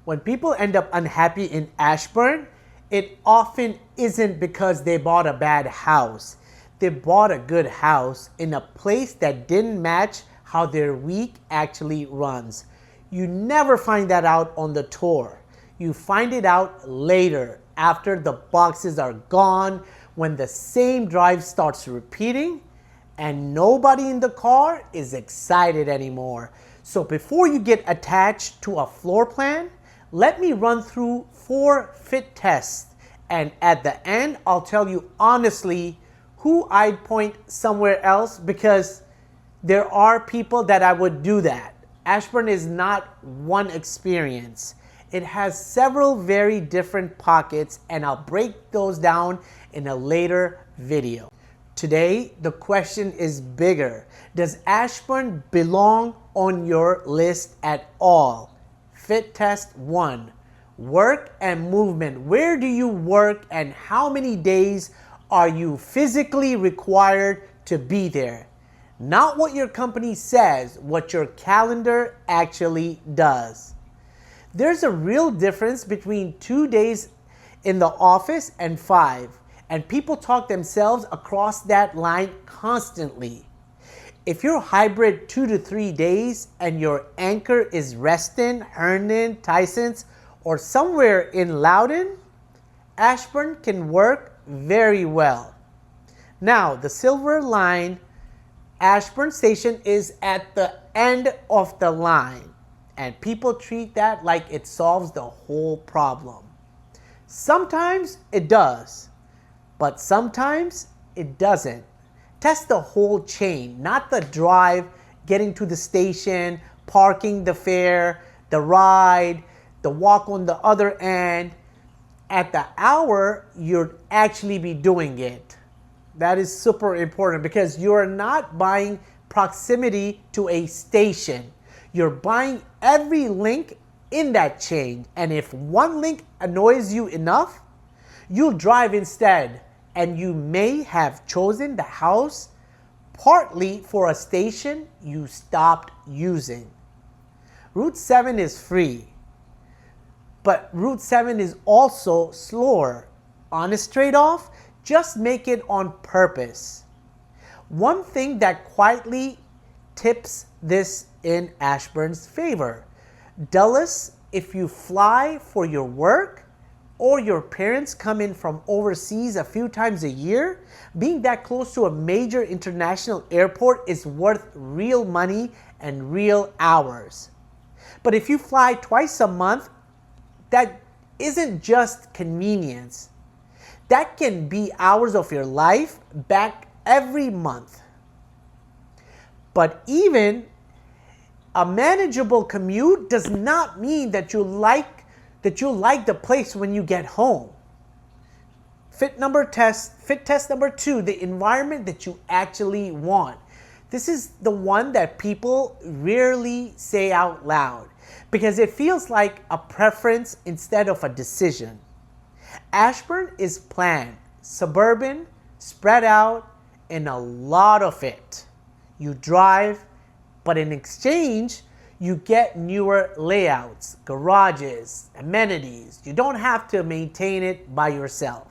When people end up unhappy in Ashburn, it often isn't because they bought a bad house. They bought a good house in a place that didn't match how their week actually runs. You never find that out on the tour. You find it out later, after the boxes are gone, when the same drive starts repeating and nobody in the car is excited anymore. So before you get attached to a floor plan, let me run through 4 fit tests, and at the end I'll tell you honestly who I'd point somewhere else, because there are people that I would do that. Ashburn is not one experience. It has several very different pockets, and I'll break those down in a later video. Today, the question is bigger. Does Ashburn belong on your list at all? Fit test 1, work and movement. Where do you work and how many days are you physically required to be there? Not what your company says, what your calendar actually does. There's a real difference between 2 days in the office and 5, and people talk themselves across that line constantly. If you're hybrid 2 to 3 days and your anchor is Reston, Herndon, Tysons, or somewhere in Loudoun, Ashburn can work very well. Now, the Silver Line Ashburn Station is at the end of the line, and people treat that like it solves the whole problem. Sometimes it does, but sometimes it doesn't. Test the whole chain, not the drive, getting to the station, parking the fare, the ride, the walk on the other end. At the hour, you'd actually be doing it. That is super important, because you're not buying proximity to a station. You're buying every link in that chain. And if one link annoys you enough, you'll drive instead. And you may have chosen the house partly for a station you stopped using. Route 7 is free, but Route 7 is also slower. Honest trade-off, just make it on purpose. One thing that quietly tips this in Ashburn's favor: Dulles, if you fly for your work, or your parents come in from overseas a few times a year, being that close to a major international airport is worth real money and real hours. But if you fly twice a month, that isn't just convenience. That can be hours of your life back every month. But even a manageable commute does not mean that you like the place when you get home. Fit test number 2, the environment that you actually want. This is the one that people rarely say out loud, because it feels like a preference instead of a decision. Ashburn is planned, suburban, spread out, and a lot of it. You drive, but in exchange, you get newer layouts, garages, amenities. You don't have to maintain it by yourself.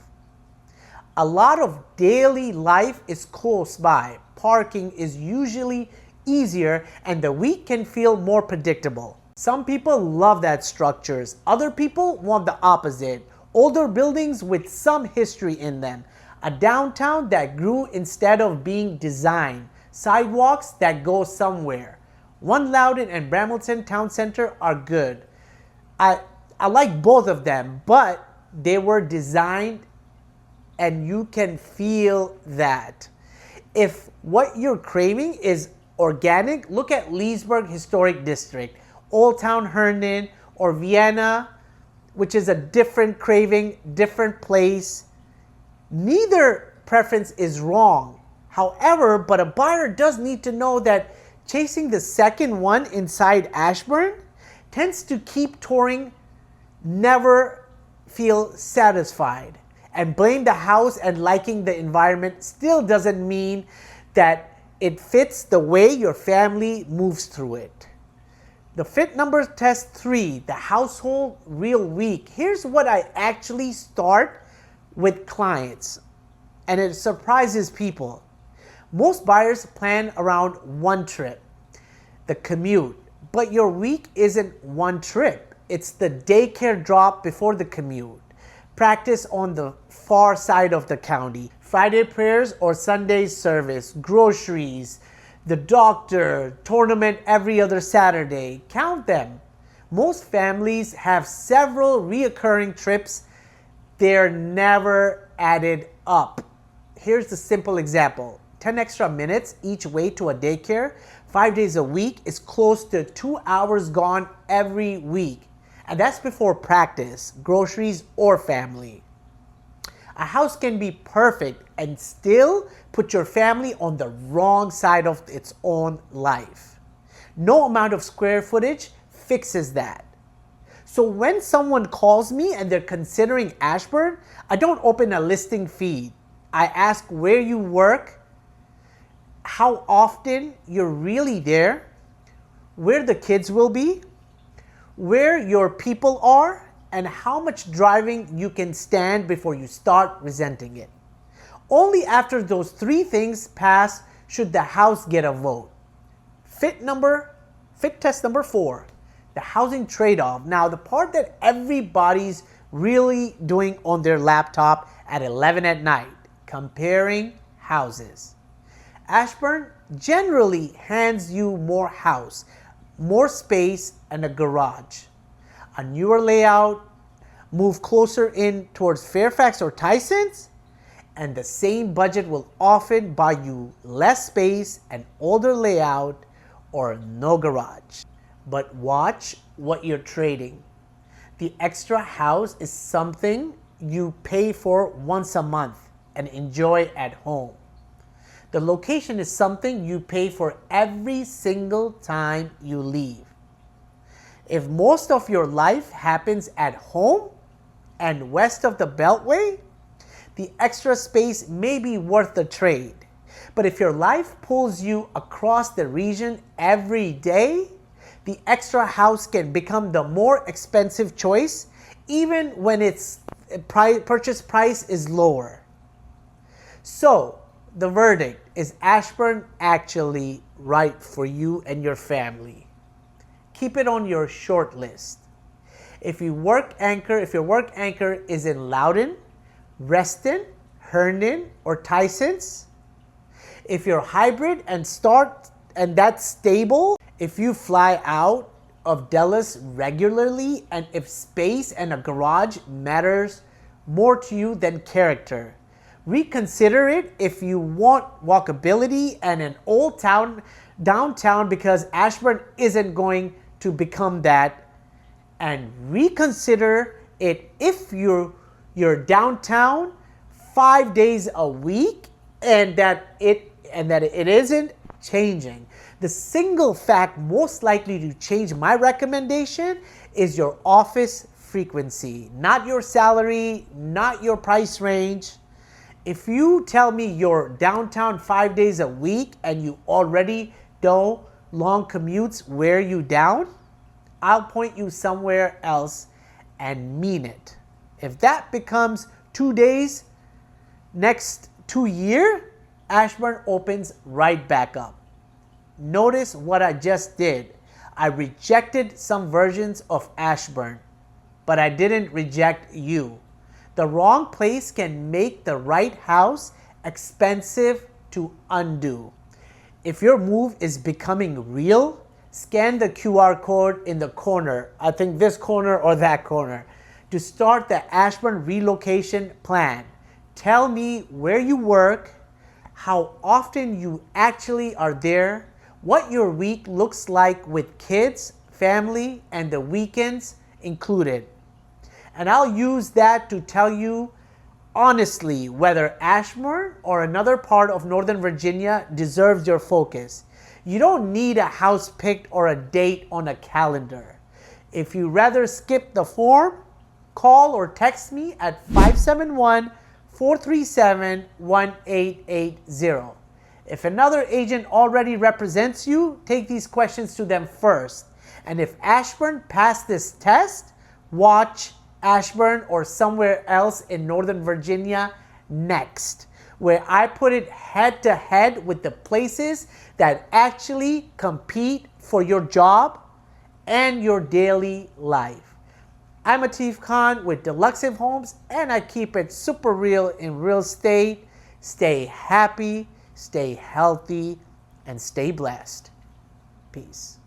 A lot of daily life is close by. Parking is usually easier, and the week can feel more predictable. Some people love that structures. Other people want the opposite. Older buildings with some history in them. A downtown that grew instead of being designed. Sidewalks that go somewhere. One Loudoun and Brambleton Town Center are good. I like both of them, but they were designed and you can feel that. If what you're craving is organic, look at Leesburg Historic District, Old Town Herndon, or Vienna, which is a different craving, different place. Neither preference is wrong. However, but a buyer does need to know that chasing the second one inside Ashburn tends to keep touring never feel satisfied. And blame the house and liking the environment still doesn't mean that it fits the way your family moves through it. The fit number test 3, the household real week. Here's what I actually start with clients, and it surprises people. Most buyers plan around one trip, the commute, but your week isn't one trip. It's the daycare drop before the commute, practice on the far side of the county, Friday prayers or Sunday service, groceries, the doctor, tournament every other Saturday. Count them. Most families have several reoccurring trips. They're never added up. Here's the simple example. 10 extra minutes each way to a daycare, 5 days a week is close to 2 hours gone every week. And that's before practice, groceries, or family. A house can be perfect and still put your family on the wrong side of its own life. No amount of square footage fixes that. So when someone calls me and they're considering Ashburn, I don't open a listing feed. I ask where you work, how often you're really there, where the kids will be, where your people are, and how much driving you can stand before you start resenting it. Only after those 3 things pass should the house get a vote. Fit test number 4, the housing trade-off. Now, the part that everybody's really doing on their laptop at 11 at night, comparing houses. Ashburn generally hands you more house, more space, and a garage. A newer layout, move closer in towards Fairfax or Tysons, and the same budget will often buy you less space, an older layout, or no garage. But watch what you're trading. The extra house is something you pay for once a month and enjoy at home. The location is something you pay for every single time you leave. If most of your life happens at home and west of the Beltway, the extra space may be worth the trade. But if your life pulls you across the region every day, the extra house can become the more expensive choice even when its purchase price is lower. So, the verdict, is Ashburn actually right for you and your family? Keep it on your short list. If your work anchor is in Loudoun, Reston, Herndon, or Tysons, if you're hybrid and that's stable, if you fly out of Dallas regularly, and if space and a garage matters more to you than character, reconsider it if you want walkability and an old town downtown, because Ashburn isn't going to become that, and reconsider it if you're downtown 5 days a week and that it isn't changing. The single fact most likely to change my recommendation is your office frequency, not your salary, not your price range. If you tell me you're downtown 5 days a week and you already know long commutes wear you down, I'll point you somewhere else and mean it. If that becomes 2 days next 2 years, Ashburn opens right back up. Notice what I just did. I rejected some versions of Ashburn, but I didn't reject you. The wrong place can make the right house expensive to undo. If your move is becoming real, scan the QR code in the corner, I think this corner or that corner, to start the Ashburn relocation plan. Tell me where you work, how often you actually are there, what your week looks like with kids, family, and the weekends included. And I'll use that to tell you honestly whether Ashburn or another part of Northern Virginia deserves your focus. You don't need a house picked or a date on a calendar. If you rather skip the form, call or text me at 571-437-1880. If another agent already represents you, take these questions to them first. And if Ashburn passed this test, watch Ashburn or somewhere else in Northern Virginia next, where I put it head to head with the places that actually compete for your job and your daily life. I'm Atif Khan with Deluxive Homes, and I keep it super real in real estate. Stay happy, stay healthy, and stay blessed. Peace.